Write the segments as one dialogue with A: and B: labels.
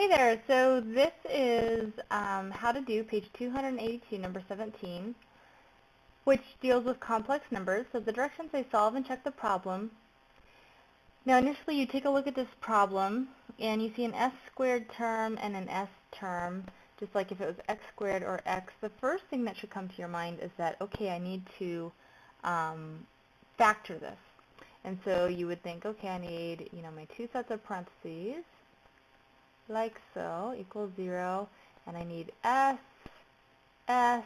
A: Hey there, so this is how to do page 282, number 17, which deals with complex numbers. So the directions say solve and check the problem. Now initially you take a look at this problem and you see an s squared term and an s term, just like if it was x squared or x. The first thing that should come to your mind is that, okay, I need to factor this. And so you would think, okay, I need, my two sets of parentheses, like so, equals 0, and I need s, and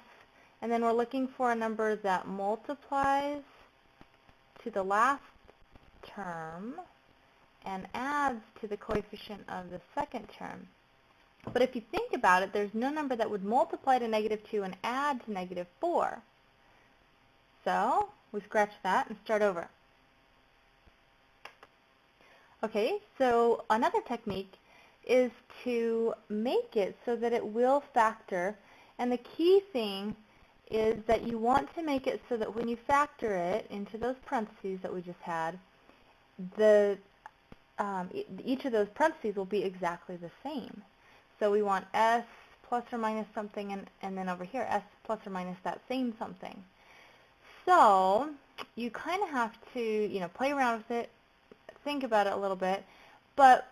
A: then we're looking for a number that multiplies to the last term and adds to the coefficient of the second term. But if you think about it, there's no number that would multiply to -2 and add to -4. So we scratch that and start over. Okay, so another technique is to make it so that it will factor, and the key thing is that you want to make it so that when you factor it into those parentheses that we just had, each of those parentheses will be exactly the same. So we want s plus or minus something, and then over here s plus or minus that same something. So you kind of have to play around with it, think about it a little bit, but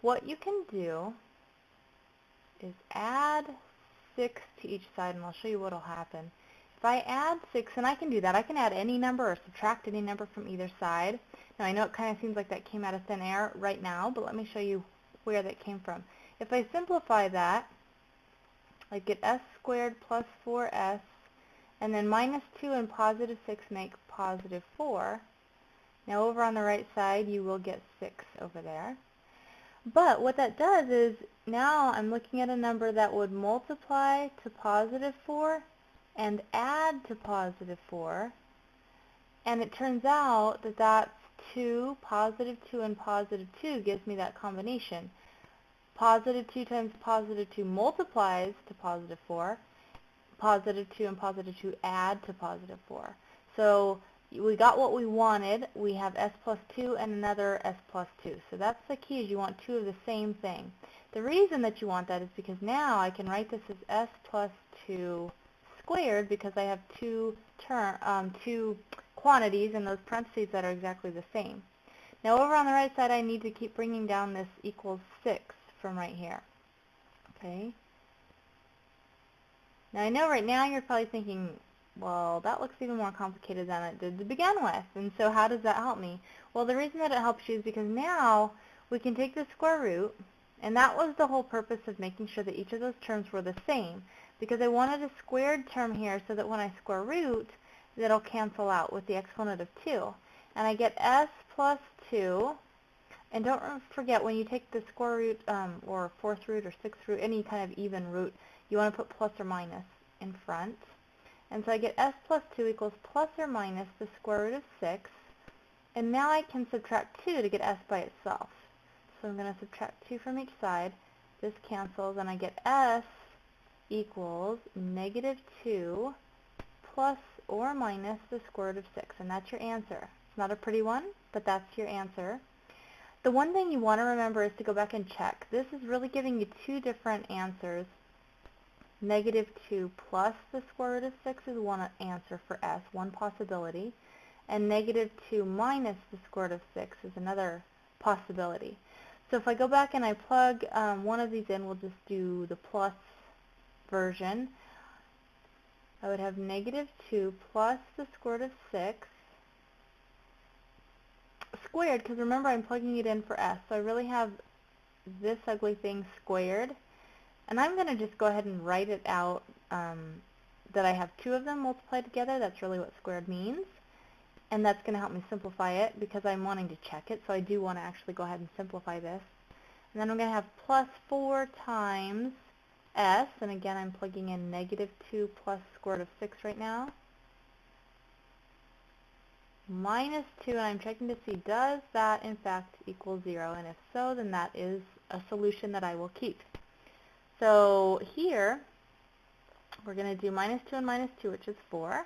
A: what you can do is add 6 to each side, and I'll show you what will happen. If I add 6, and I can do that, I can add any number or subtract any number from either side. Now I know it kind of seems like that came out of thin air right now, but let me show you where that came from. If I simplify that, I get s squared plus 4s, and then -2 and +6 make +4. Now over on the right side, you will get 6 over there. But what that does is now I'm looking at a number that would multiply to +4 and add to +4, and it turns out that that's 2, +2, and +2 gives me that combination. +2 times +2 multiplies to +4, +2 and +2 add to +4. So we got what we wanted. We have s plus 2 and another s plus 2. So that's the key, is you want two of the same thing. The reason that you want that is because now I can write this as s plus 2 squared, because I have two quantities in those parentheses that are exactly the same. Now over on the right side, I need to keep bringing down this equals 6 from right here. Okay. Now I know right now you're probably thinking, well, that looks even more complicated than it did to begin with, and so how does that help me? Well, the reason that it helps you is because now we can take the square root, and that was the whole purpose of making sure that each of those terms were the same, because I wanted a squared term here so that when I square root, that'll cancel out with the exponent of 2. And I get s plus 2, and don't forget, when you take the square root or fourth root or sixth root, any kind of even root, you want to put plus or minus in front. And so I get s plus 2 equals plus or minus the square root of 6. And now I can subtract 2 to get s by itself. So I'm going to subtract 2 from each side. This cancels, and I get s equals -2 plus or minus the square root of 6. And that's your answer. It's not a pretty one, but that's your answer. The one thing you want to remember is to go back and check. This is really giving you two different answers. -2 plus the square root of 6 is one answer for s, one possibility, and -2 minus the square root of 6 is another possibility. So if I go back and I plug one of these in, we'll just do the plus version. I would have -2 plus the square root of 6 squared, because remember I'm plugging it in for s, so I really have this ugly thing squared. And I'm going to just go ahead and write it out that I have two of them multiplied together. That's really what squared means. And that's going to help me simplify it because I'm wanting to check it. So I do want to actually go ahead and simplify this. And then I'm going to have plus 4 times s. And again, I'm plugging in -2 plus square root of 6 right now. -2, and I'm checking to see, does that in fact equal 0? And if so, then that is a solution that I will keep. So here, we're going to do -2 and -2, which is 4.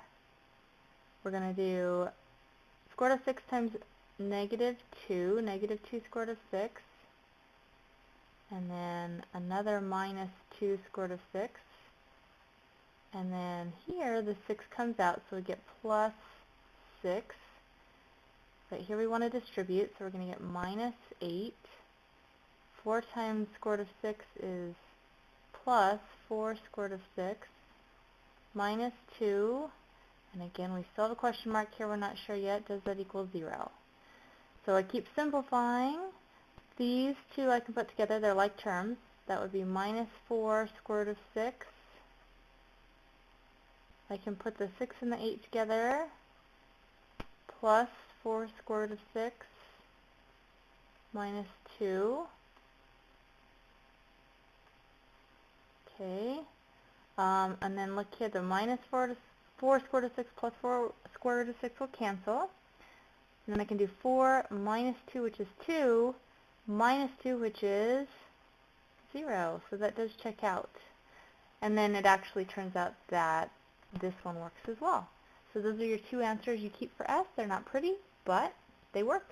A: We're going to do square root of 6 times -2, -2 square root of 6. and then another minus 2 square root of 6. And then here the 6 comes out, so we get plus 6. But here we want to distribute, so we're going to get minus 8. 4 times square root of 6 is plus 4 square root of 6 minus 2. And again, we still have a question mark here. We're not sure yet. Does that equal 0? So I keep simplifying. These two I can put together. They're like terms. That would be minus 4 square root of 6. I can put the 6 and the 8 together, plus 4 square root of 6 minus 2. Okay. And then look here, the minus 4 square root of 6 plus 4 square root of 6 will cancel. And then I can do 4 minus 2, which is 2, minus 2, which is 0. So that does check out. And then it actually turns out that this one works as well. So those are your two answers you keep for S. They're not pretty, but they work.